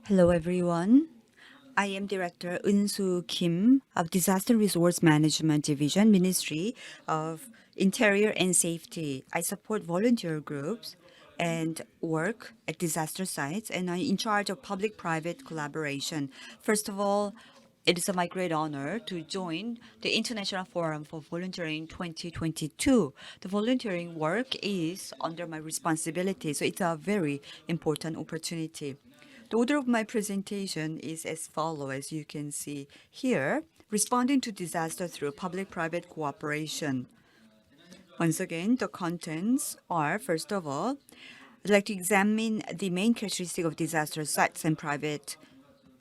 Hello, everyone. I am Director Eungsoo Kim of Disaster Resource Management Division, Ministry of Interior and Safety. I support volunteer groups and work at disaster sites, and I'm in charge of public-private collaboration. First of all, it is my great honor to join the International Forum for Volunteering 2022. The volunteering work is under my responsibility, so it's a very important opportunity. The order of my presentation is as follows, as you can see here, responding to disaster through public-private cooperation. Once again, the contents are, first of all, I'd like to examine the main characteristic of disaster sites and private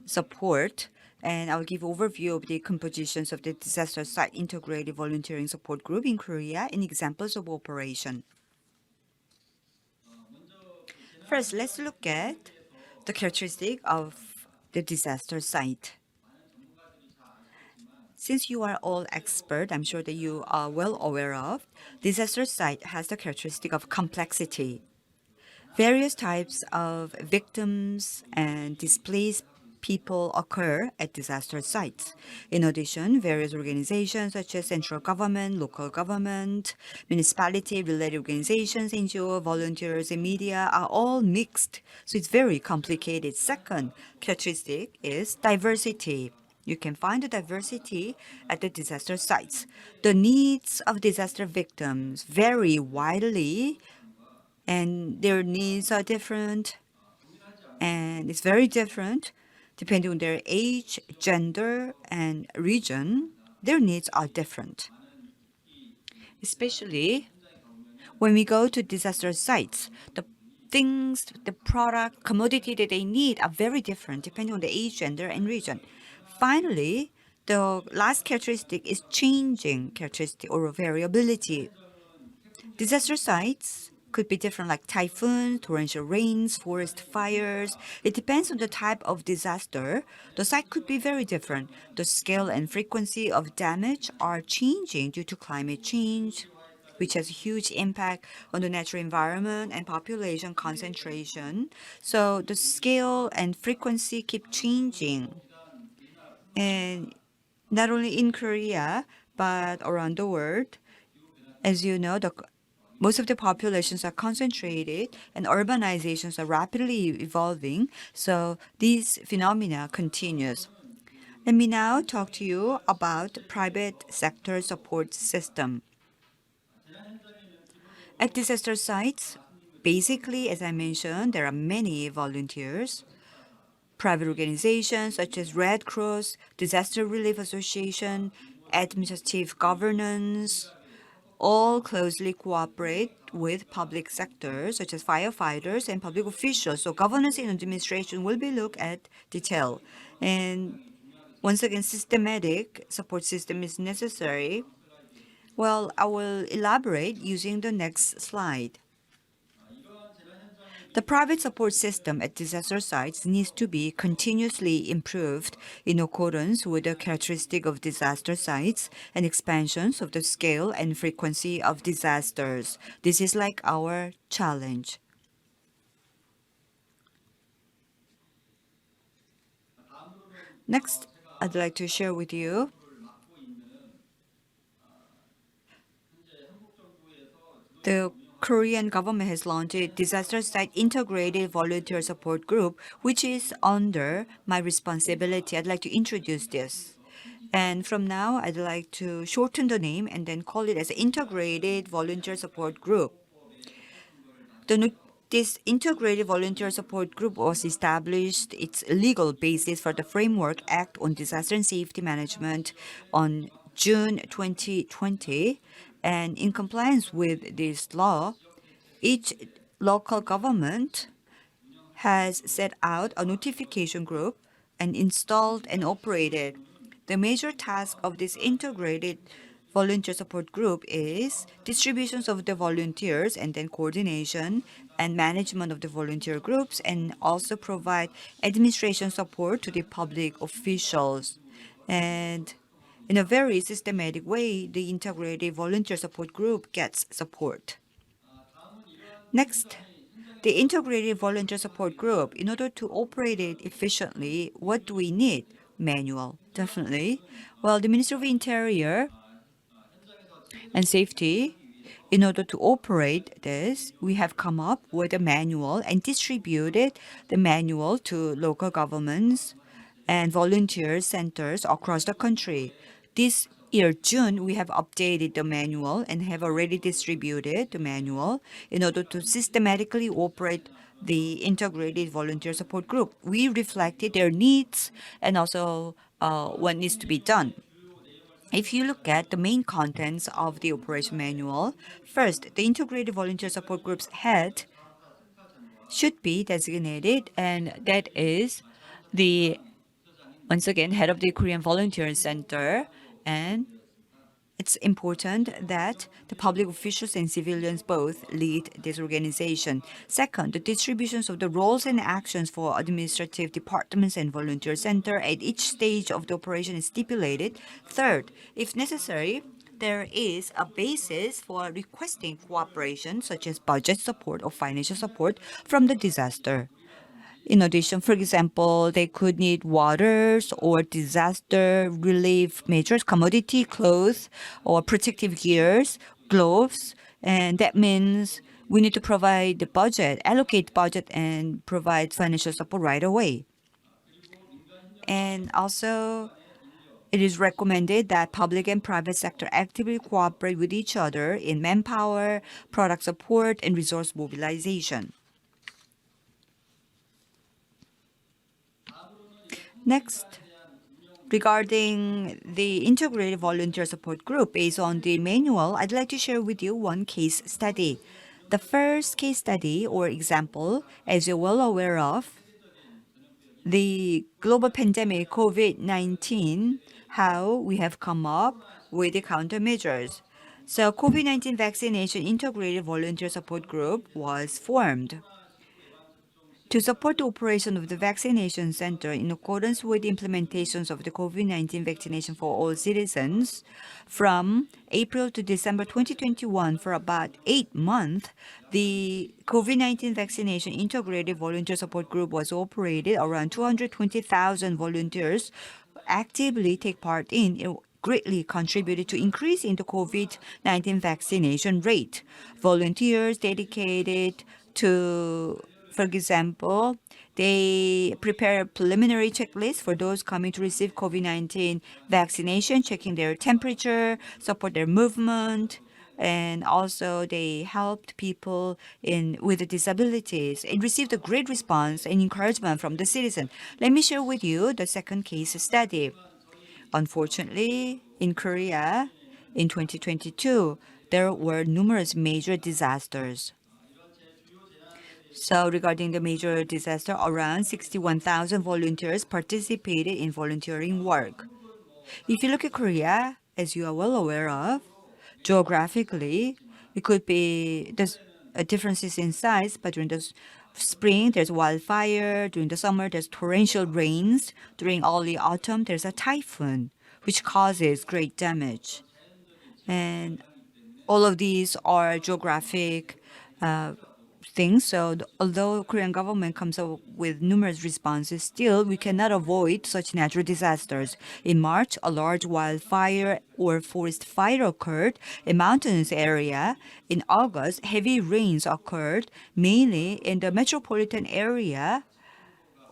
support, and I'll give overview of the compositions of the disaster site integrated volunteering support group in Korea and examples of operation. First, let's look at the characteristic of the disaster site. Since you are all expert, I'm sure that you are well aware of, disaster site has the characteristic of complexity. Various types of victims and displaced people occur at disaster sites. In addition, various organizations such as central government, local government, municipality-related organizations, NGO, volunteers, and media are all mixed. So it's very complicated. Second characteristic is diversity. You can find the diversity at the disaster sites. The needs of disaster victims vary widely, and their needs are different, and it's very different depending on their age, gender, and region. Their needs are different. Especially when we go to disaster sites, the things, the product, commodity that they need are very different depending on the age, gender, and region. Finally, the last characteristic is changing characteristic or variability. Disaster sites could be different, like typhoons, torrential rains, forest fires. It depends on the type of disaster. The site could be very different. The scale and frequency of damage are changing due to climate change, which has a huge impact on the natural environment and population concentration. So the scale and frequency keep changing. And not only in Korea, but around the world. As you know, most of the populations are concentrated and urbanizations are rapidly evolving, so these phenomena continues. Let me now talk to you about private sector support system. At disaster sites, basically, as I mentioned, there are many volunteers. Private organizations such as Red Cross, Disaster Relief Association, administrative governance, all closely cooperate with public sectors such as firefighters and public officials. So governance and administration will be looked at detail. And once again, systematic support system is necessary. Well, I will elaborate using the next slide. The private support system at disaster sites needs to be continuously improved in accordance with the characteristic of disaster sites and expansions of the scale and frequency of disasters. This is like our challenge. Next, I'd like to share with you the Korean government has launched a disaster site integrated volunteer support group, which is under my responsibility. I'd like to introduce this. And from now, I'd like to shorten the name and then call it as Integrated Volunteer Support Group. This Integrated Volunteer Support Group was established its legal basis for the Framework Act on Disaster and Safety Management on June 2020. And in compliance with this law, each local government has set out a notification group and installed and operated. The major task of this integrated volunteer support group is distributions of the volunteers and then coordination and management of the volunteer groups, and also provide administration support to the public officials. And in a very systematic way, the integrated volunteer support group gets support. Next, the integrated volunteer support group, in order to operate it efficiently, what do we need? Manual, definitely. Well, the Ministry of Interior and Safety, in order to operate this, we have come up with a manual and distributed the manual to local governments and volunteer centers across the country. This year, June, we have updated the manual and have already distributed the manual in order to systematically operate the integrated volunteer support group. We reflected their needs and also what needs to be done. If you look at the main contents of the operation manual, first, the integrated volunteer support group's head should be designated, and that is the, once again, head of the Korean Volunteer Center. And it's important that the public officials and civilians both lead this organization. Second, the distributions of the roles and actions for administrative departments and volunteer center at each stage of the operation is stipulated. Third, if necessary, there is a basis for requesting cooperation, such as budget support or financial support from the disaster. In addition, for example, they could need waters or disaster relief measures, commodity, clothes, or protective gears, gloves, and that means we need to provide the budget, allocate budget, and provide financial support right away. And also, it is recommended that public and private sector actively cooperate with each other in manpower, product support, and resource mobilization. Next, regarding the integrated volunteer support group based on the manual, I'd like to share with you one case study. The first case study or example, as you're well aware of, the global pandemic COVID-19, how we have come up with the countermeasures. So COVID-19 vaccination integrated volunteer support group was formed to support the operation of the vaccination center in accordance with the implementations of the COVID-19 vaccination for all citizens. From April to December 2021, for about 8 months, the COVID-19 vaccination integrated volunteer support group was operated. Around 220,000 volunteers actively take part in it, greatly contributed to increase in the COVID-19 vaccination rate. Volunteers dedicated to, for example, they prepare a preliminary checklist for those coming to receive COVID-19 vaccination, checking their temperature, support their movement, and also they helped people with disabilities and received a great response and encouragement from the citizen. Let me share with you the second case study. Unfortunately, in Korea, in 2022, there were numerous major disasters. So regarding the major disaster, around 61,000 volunteers participated in volunteering work. If you look at Korea, as you are well aware of, geographically, it could be there's differences in size, but during the spring, there's wildfire. During the summer, there's torrential rains. During early autumn, there's a typhoon, which causes great damage. And all of these are geographic things. So although Korean government comes up with numerous responses, still we cannot avoid such natural disasters. In March, a large wildfire or forest fire occurred in mountainous area. In August, heavy rains occurred mainly in the metropolitan area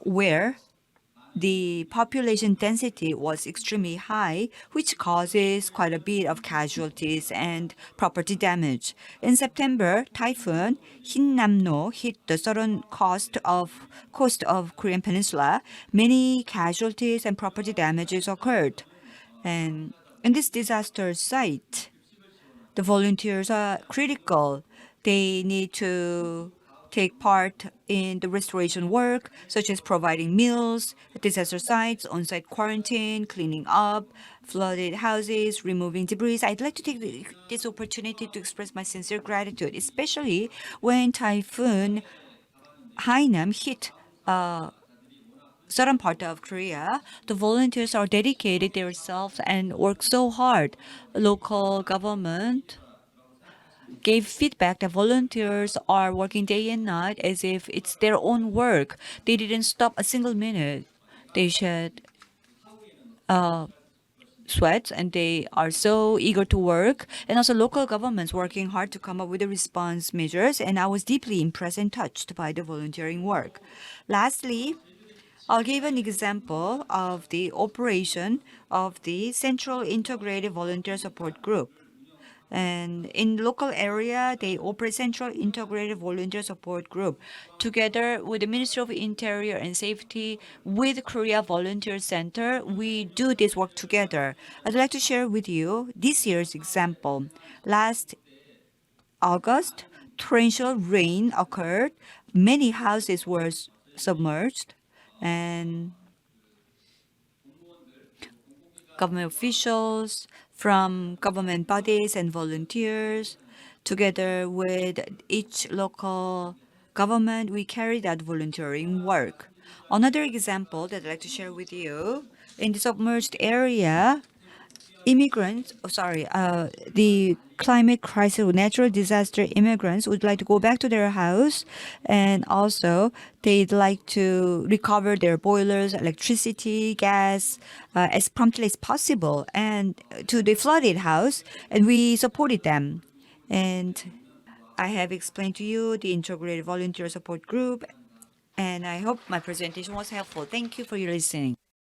where the population density was extremely high, which causes quite a bit of casualties and property damage. In September, typhoon Hinnamno hit the southern coast of Korean Peninsula. Many casualties and property damages occurred. And in this disaster site, the volunteers are critical. They need to take part in the restoration work, such as providing meals at disaster sites, on-site quarantine, cleaning up flooded houses, removing debris. I'd like to take this opportunity to express my sincere gratitude, especially when Typhoon Hainam hit southern part of Korea. The volunteers are dedicated themselves and work so hard. Local government gave feedback that volunteers are working day and night as if it's their own work. They didn't stop a single minute. They shed sweat and they are so eager to work. And also local governments working hard to come up with the response measures. And I was deeply impressed and touched by the volunteering work. Lastly, I'll give an example of the operation of the Central Integrated Volunteer Support Group. And in local area, they operate Central Integrated Volunteer Support Group together with the Ministry of Interior and Safety with Korea Volunteer Center. We do this work together. I'd like to share with you this year's example. Last August, torrential rain occurred. Many houses were submerged, and government officials, from government bodies and volunteers. Together with each local government, we carried out volunteering work. Another example that I'd like to share with you, in the submerged area, the climate crisis or natural disaster immigrants would like to go back to their house, and also they'd like to recover their boilers, electricity, gas, as promptly as possible, and to the flooded house, and we supported them. And I have explained to you the integrated volunteer support group, and I hope my presentation was helpful. Thank you for your listening.